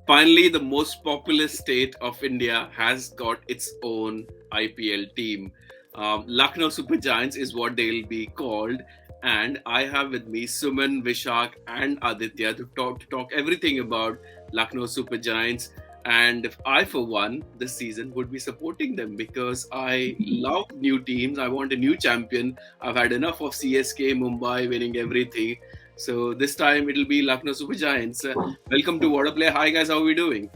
Finally, the most populous state of India has got its own IPL team. Lucknow Super Giants is what they'll be called. And I have with me Suman, Vishak, and Aditya to talk everything about Lucknow Super Giants. And if I, for one, this season would be supporting them because I love new teams. I want a new champion. I've had enough of CSK, Mumbai winning everything. So this time it'll be Lucknow Super Giants. Welcome to Waadaplaya. Hi guys, how are we doing?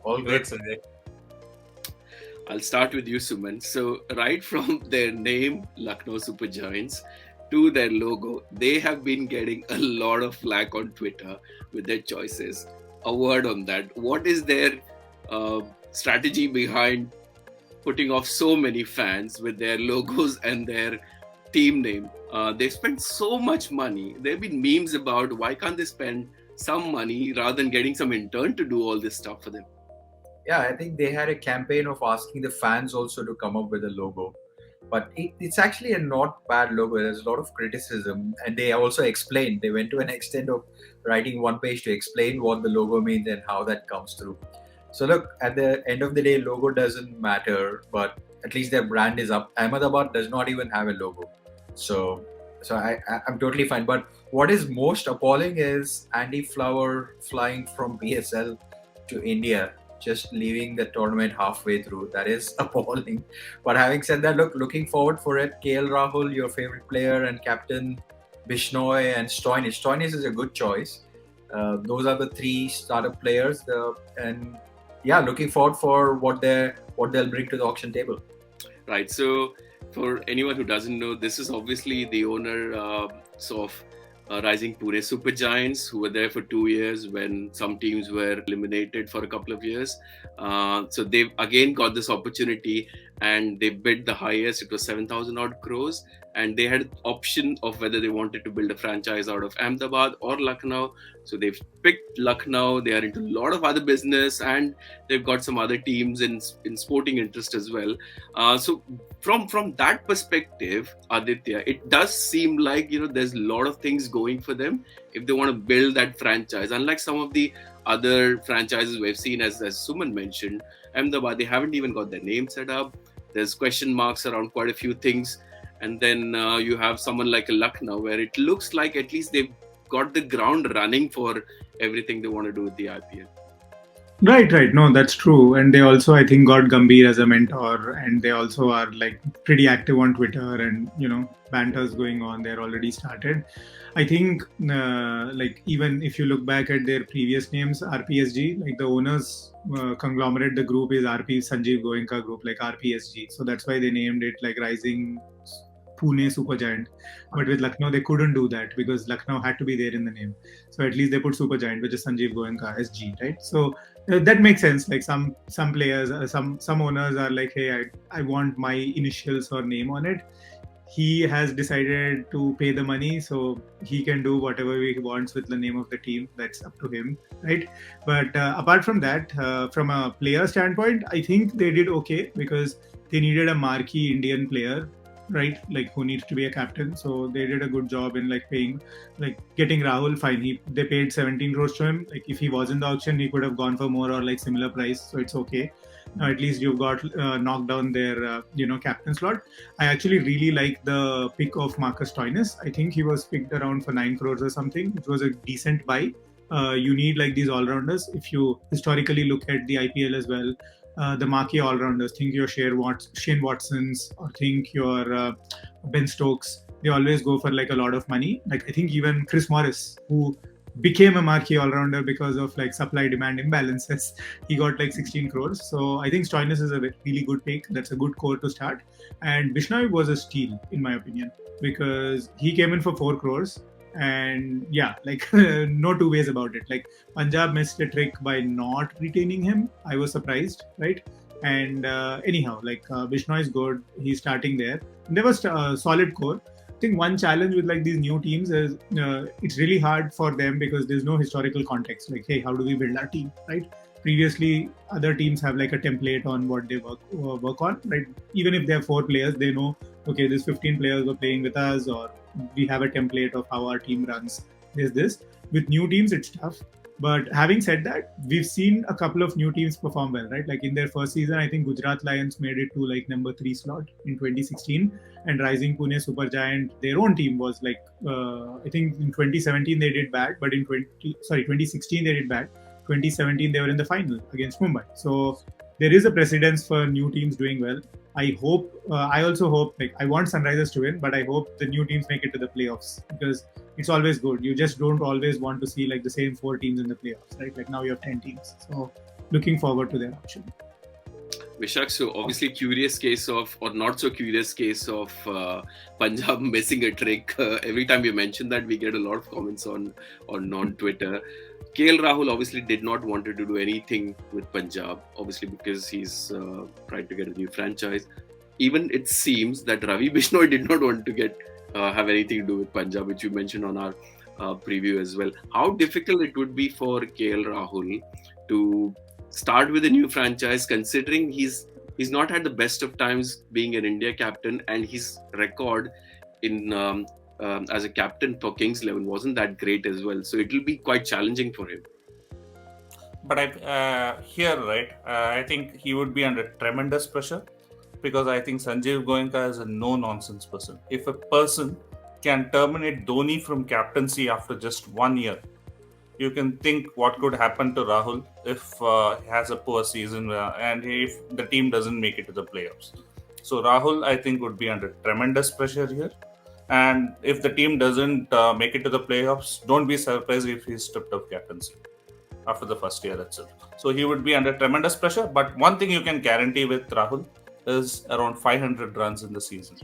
All good, Sanjay. I'll start with you, Suman. So right from their name, Lucknow Super Giants, to their logo, they have been getting a lot of flack on Twitter with their choices. A word on that. What is their uh, strategy behind putting off so many fans with their logos and their team name? They spent so much money. There have been memes about why can't they spend some money rather than getting some intern to do all this stuff for them. Yeah, I think they had a campaign of asking the fans also to come up with a logo. But it's actually a not bad logo. There's a lot of criticism. And they also explained, they went to an extent of writing one page to explain what the logo means and how that comes through. So, look, at the end of the day, logo doesn't matter, but at least their brand is up. Ahmedabad does not even have a logo. So, I'm totally fine. But what is most appalling is Andy Flower flying from PSL to India, just leaving the tournament halfway through. That is appalling. But having said that, looking forward for it. KL Rahul, your favorite player and captain, Bishnoi and Stoinis. Stoinis is a good choice. Those are the three startup players. And yeah, looking forward for what they'll bring to the auction table. Right. So, for anyone who doesn't know, this is obviously the owner of Rising Pune Super Giants, who were there for 2 years when some teams were eliminated for a couple of years. So they've again got this opportunity, and they bid the highest. It was 7,000 odd crores, and they had option of whether they wanted to build a franchise out of Ahmedabad or Lucknow. So they've picked Lucknow. They are into a lot of other business, and they've got some other teams in sporting interest as well. So from that perspective, Aditya, it does seem like there's a lot of things going for them if they want to build that franchise. Unlike some of the other franchises we've seen, as Suman mentioned, Ahmedabad, they haven't even got their name set up. There's question marks around quite a few things, and then you have someone like a Lucknow where it looks like at least they've got the ground running for everything they want to do with the IPL. Right, right. No, that's true. And they also, I think, got Gambhir as a mentor, and they also are like pretty active on Twitter, and banters going on. They're already started. I think, like even if you look back at their previous names, RPSG, like the owners conglomerate, the group is RP Sanjeev Goenka Group, like RPSG. So that's why they named it like Rising Pune Supergiant. But with Lucknow, they couldn't do that because Lucknow had to be there in the name. So at least they put Supergiant, which is Sanjeev Goenka SG, right? So that makes sense. Like some players, some owners are like, hey, I want my initials or name on it. He has decided to pay the money, so he can do whatever he wants with the name of the team. That's up to him, right? But apart from that, from a player standpoint, I think they did okay because they needed a marquee Indian player, right? Like who needs to be a captain. So they did a good job in like paying, like getting Rahul. Fine, they paid 17 crores to him. Like if he was in the auction, he could have gone for more or like similar price. So it's okay. At least you've got knocked down their captain slot. I actually really like the pick of Marcus Stoinis. I think he was picked around for 9 crores or something, which was a decent buy. You need like these all-rounders. If you historically look at the IPL as well, the marquee all-rounders, think your Shane Watsons, or think your Ben Stokes, they always go for like a lot of money. Like I think even Chris Morris, who became a marquee all-rounder because of like supply-demand imbalances, he got like 16 crores. So I think Stoinis is a really good pick. That's a good core to start. And Bishnoi was a steal in my opinion because he came in for 4 crores. And yeah, like no two ways about it. Like Punjab missed a trick by not retaining him. I was surprised, right? And anyhow, like Bishnoi is good. He's starting there. And there was a solid core. I think one challenge with like these new teams is it's really hard for them because there's no historical context. Like, hey, how do we build our team, right? Previously, other teams have like a template on what they work on, right? Even if they have 4 players, they know, okay, this 15 players were playing with us, or we have a template of how our team runs. There's this. With new teams, it's tough. But having said that, we've seen a couple of new teams perform well, right? Like in their first season, I think Gujarat Lions made it to like number 3 slot in 2016, and Rising Pune Supergiant, their own team was like, I think in 2017 they did bad, but in 2016 they did bad. 2017 they were in the final against Mumbai. So there is a precedence for new teams doing well. I hope. I also hope. Like I want Sunrisers to win, but I hope the new teams make it to the playoffs because it's always good. You just don't always want to see like the same 4 teams in the playoffs, right? Like now you have 10 teams. So looking forward to their option. Vishak, so obviously curious case of, or not so curious case of Punjab missing a trick. Every time we mention that, we get a lot of comments on Twitter. KL Rahul obviously did not want to do anything with Punjab, obviously because he's trying to get a new franchise. Even it seems that Ravi Bishnoi did not want to have anything to do with Punjab, which you mentioned on our preview as well. How difficult it would be for KL Rahul to start with a new franchise, considering he's not had the best of times being an India captain, and his record in as a captain for Kings 11 wasn't that great as well. So it will be quite challenging for him. But I think he would be under tremendous pressure because I think Sanjeev Goenka is a no-nonsense person. If a person can terminate Dhoni from captaincy after just 1 year, you can think what could happen to Rahul if he has a poor season and if the team doesn't make it to the playoffs. So Rahul, I think, would be under tremendous pressure here. And if the team doesn't make it to the playoffs, don't be surprised if he's stripped of captaincy after the first year itself. So he would be under tremendous pressure. But one thing you can guarantee with Rahul is around 500 runs in the season.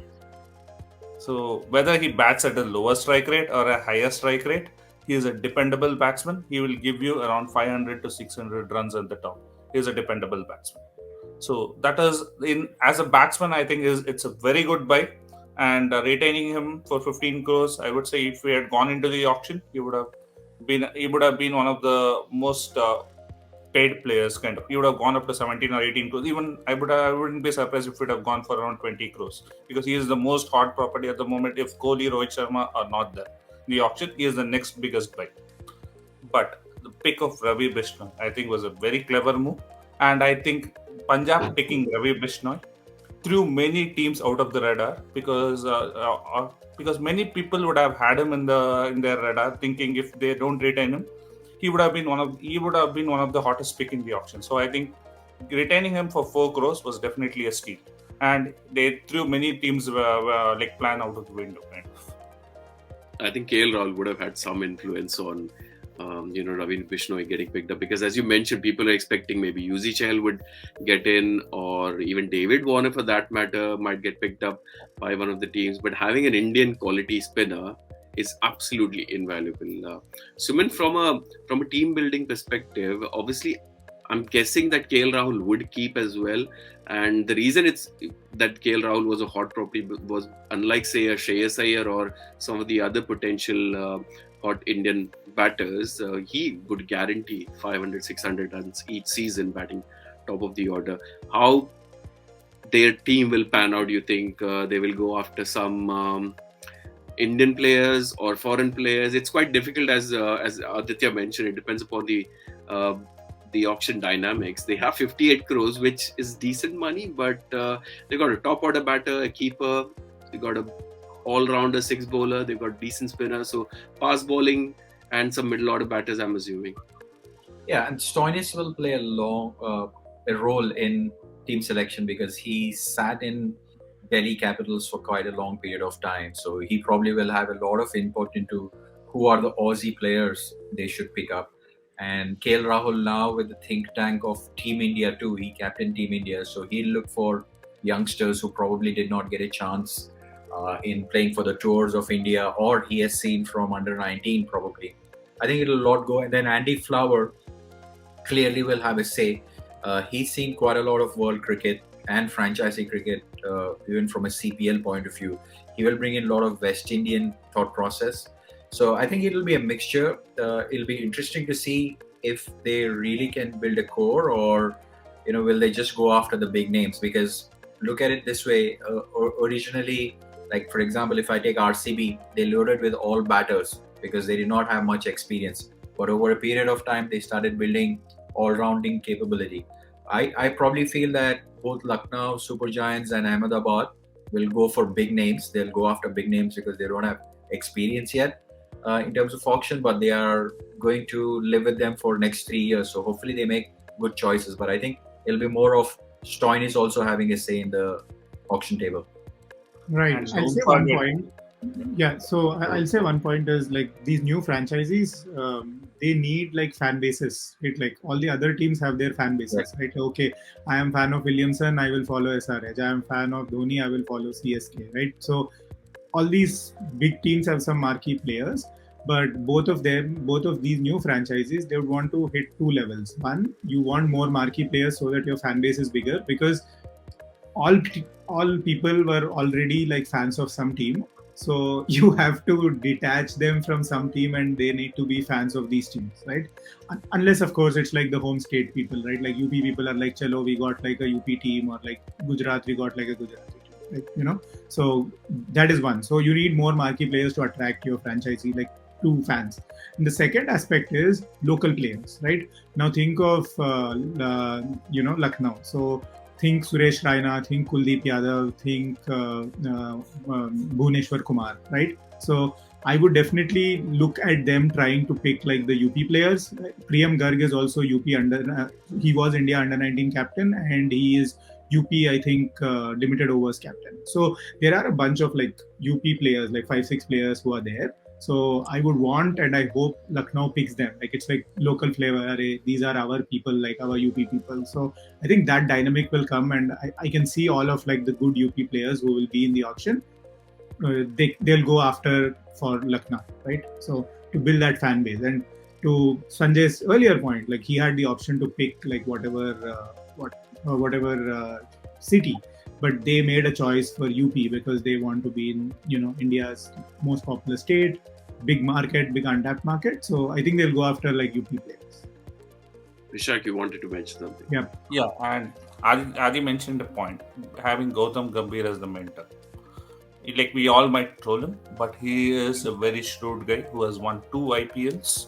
So whether he bats at a lower strike rate or a higher strike rate, he is a dependable batsman. He will give you around 500 to 600 runs at the top. He is a dependable batsman. So that is, as a batsman, I think it's a very good buy. And retaining him for 15 crores, I would say if we had gone into the auction, he would have been one of the most paid players. Kind of, he would have gone up to 17 or 18 crores. Even I wouldn't be surprised if it would have gone for around 20 crores because he is the most hot property at the moment. If Kohli, Rohit Sharma are not there in the auction, he is the next biggest buy. But the pick of Ravi Bishnoi, I think, was a very clever move, and I think Punjab picking Ravi Bishnoi threw many teams out of the radar because many people would have had him in their radar, thinking if they don't retain him, he would have been one of the hottest pick in the auction. So I think retaining him for 4 crores was definitely a steal, and they threw many teams like plan out of the window. Kind of. I think KL Rahul would have had some influence on Ravi Bishnoi getting picked up, because as you mentioned, people are expecting maybe Yuzi Chahal would get in, or even David Warner for that matter might get picked up by one of the teams. But having an Indian quality spinner is absolutely invaluable. Suman, from a team building perspective, obviously I'm guessing that KL Rahul would keep as well. And the reason it's that KL Rahul was a hot property was, unlike say a Shreyas Iyer or some of the other potential hot Indian batters, he would guarantee 500, 600 runs each season batting top of the order. How their team will pan out, do you think they will go after some Indian players or foreign players? It's quite difficult, as Aditya mentioned. It depends upon the auction dynamics. They have 58 crores, which is decent money, but they got a top order batter, a keeper, they got a all-rounder 6 bowler, they've got decent spinners, so fast bowling and some middle order batters, I'm assuming. Yeah, and Stoinis will play a role in team selection because he sat in Delhi Capitals for quite a long period of time. So he probably will have a lot of input into who are the Aussie players they should pick up. And KL Rahul now with the think tank of Team India too, he captained Team India. So he'll look for youngsters who probably did not get a chance in playing for the tours of India, or he has seen from under 19 probably. I think it'll a lot go. And then Andy Flower clearly will have a say. He's seen quite a lot of world cricket and franchisee cricket, even from a CPL point of view. He will bring in a lot of West Indian thought process. So I think it'll be a mixture. It'll be interesting to see if they really can build a core, or will they just go after the big names? Because look at it this way, originally, like for example, if I take RCB, they loaded with all batters because they did not have much experience. but over a period of time, they started building all-rounding capability. I probably feel that both Lucknow Super Giants and Ahmedabad will go for big names. They'll go after big names because they don't have experience yet in terms of auction, but they are going to live with them for next 3 years. So hopefully they make good choices. But I think it'll be more of Stoinis also having a say in the auction table. Right. And I'll don't say one forget, point. Yeah. So I'll say one point is like these new franchises, they need like fan bases. Right? Like all the other teams have their fan Right. bases, right? Okay, I am fan of Williamson, I will follow SRH. I am fan of Dhoni, I will follow CSK, right? So all these big teams have some marquee players, but both of these new franchises, they would want to hit two levels. One, you want more marquee players so that your fan base is bigger, because all all people were already like fans of some team, so you have to detach them from some team and they need to be fans of these teams, right? Unless of course it's like the home state people, right? Like UP people are like, chalo, we got like a UP team, or like Gujarat, we got like a Gujarati team, like, you know. So that is one. So you need more marquee players to attract your franchisee, like, to fans. And the second aspect is local players, right? Now think of Lucknow. So think Suresh Raina, think Kuldeep Yadav, think Bhuneshwar Kumar, right? So I would definitely look at them trying to pick like the UP players. Priyam Garg is also UP he was India under 19 captain, and he is UP, I think, limited overs captain. So there are a bunch of like UP players, like 5, 6 players who are there. So I would want, and I hope Lucknow picks them. Like it's like local flavor. These are our people, like our UP people. So I think that dynamic will come, and I can see all of like the good UP players who will be in the auction. They'll go after for Lucknow, right? So to build that fan base, and to Sanjay's earlier point, like he had the option to pick like whatever city, but they made a choice for UP because they want to be in India's most popular state, big market, big untapped market. So I think they'll go after like UP players. Vishak, you wanted to mention something. yeah, and Adi mentioned a point, having Gautam Gambhir as the mentor. Like we all might troll him, but he is a very shrewd guy who has won 2 IPLs,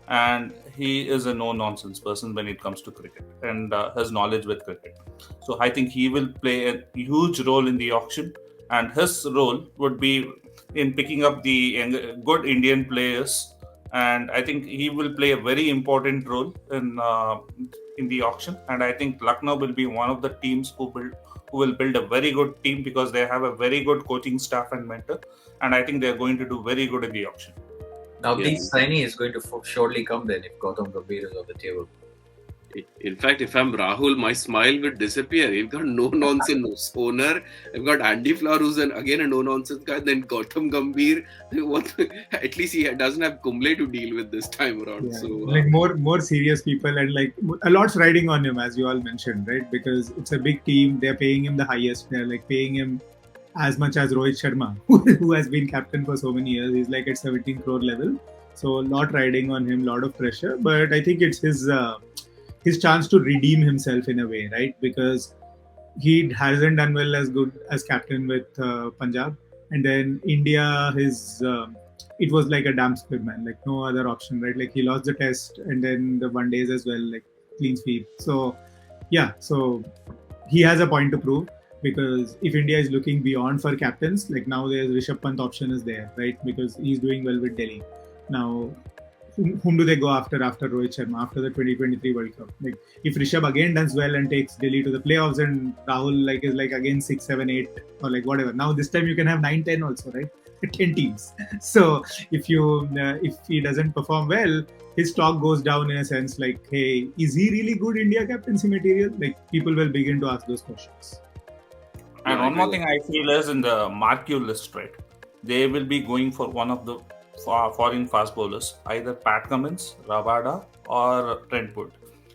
and he is a no-nonsense person when it comes to cricket and his knowledge with cricket. So I think he will play a huge role in the auction, and his role would be in picking up the good Indian players, and I think he will play a very important role in the auction. And I think Lucknow will be one of the teams who will build a very good team because they have a very good coaching staff and mentor, and I think they're going to do very good in the auction. Now, Yeah. the Saini is going to surely come then if Gautam Gambhir is on the table. In fact, if I'm Rahul, my smile would disappear. You've got no nonsense owner. I've got Andy Flower, who's again a no nonsense guy. Then Gautam Gambhir. At least he doesn't have Kumble to deal with this time around. Yeah, So like more serious people, and like a lot's riding on him, as you all mentioned, right? Because it's a big team. They're paying him the highest. They're like paying him as much as Rohit Sharma, who has been captain for so many years. He's like at 17 crore level. So a lot riding on him, lot of pressure. But I think it's his chance to redeem himself in a way, right? Because he hasn't done well as good as captain with Punjab, and then India, it was like a damn squib, man. Like no other option, right? Like he lost the test and then the one days as well, like clean sweep. So yeah, so he has a point to prove, because if India is looking beyond for captains, like now there's Rishabh Pant option is there, right? Because he's doing well with Delhi. Now whom do they go after Rohit Sharma after the 2023 World Cup? Like if Rishabh again does well and takes Delhi to the playoffs, and Rahul like is like again 6, 7, 8 or like whatever. Now this time you can have 9, 10 also, right? 10 teams. So if he doesn't perform well, his stock goes down in a sense. Like, hey, is he really good India captaincy material? Like people will begin to ask those questions. And Yeah, one more thing I feel is in the marquee list, right? They will be going for one of the foreign fast bowlers, either Pat Cummins, Rabada, or Trentwood.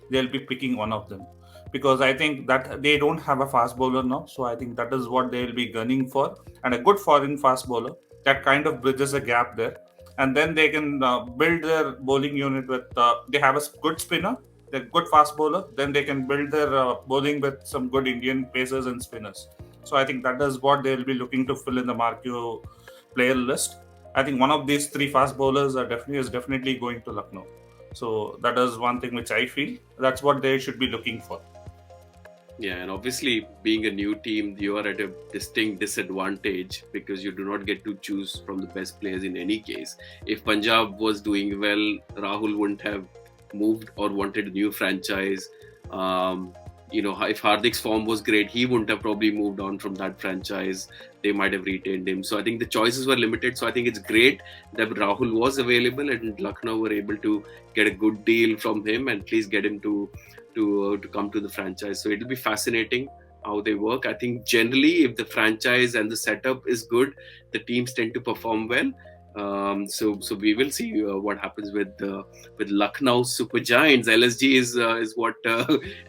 They'll be picking one of them because I think that they don't have a fast bowler now. So I think that is what they will be gunning for, and a good foreign fast bowler that kind of bridges a gap there, and then they can build their bowling unit with. They have a good spinner, they're good fast bowler. Then they can build their bowling with some good Indian pacers and spinners. So I think that is what they'll be looking to fill in the marquee player list. I think one of these three fast bowlers is definitely going to Lucknow. So that is one thing which I feel that's what they should be looking for. Yeah, and obviously, being a new team, you are at a distinct disadvantage because you do not get to choose from the best players in any case. If Punjab was doing well, Rahul wouldn't have moved or wanted a new franchise. If Hardik's form was great, he wouldn't have probably moved on from that franchise. They might have retained him. So I think the choices were limited. So I think it's great that Rahul was available and Lucknow were able to get a good deal from him and please get him to come to the franchise. So it'll be fascinating how they work. I think generally, if the franchise and the setup is good, the teams tend to perform well. So we will see what happens with Lucknow Super Giants. LSG is what,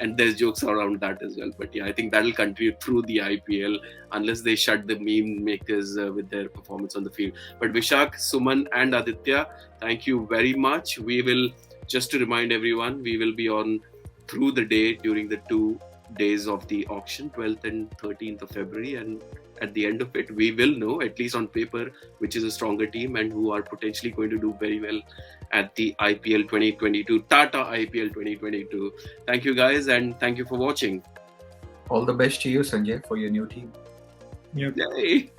and there's jokes around that as well. But yeah, I think that'll continue through the IPL unless they shut the meme makers with their performance on the field. But Vishak, Suman, and Aditya, thank you very much. We will, just to remind everyone, we will be on through the day during the 2 days of the auction, 12th and 13th of February, and at the end of it, we will know, at least on paper, which is a stronger team and who are potentially going to do very well at the IPL 2022, Tata IPL 2022. Thank you guys, and thank you for watching. All the best to you, Sanjay, for your new team. Yep. Yay!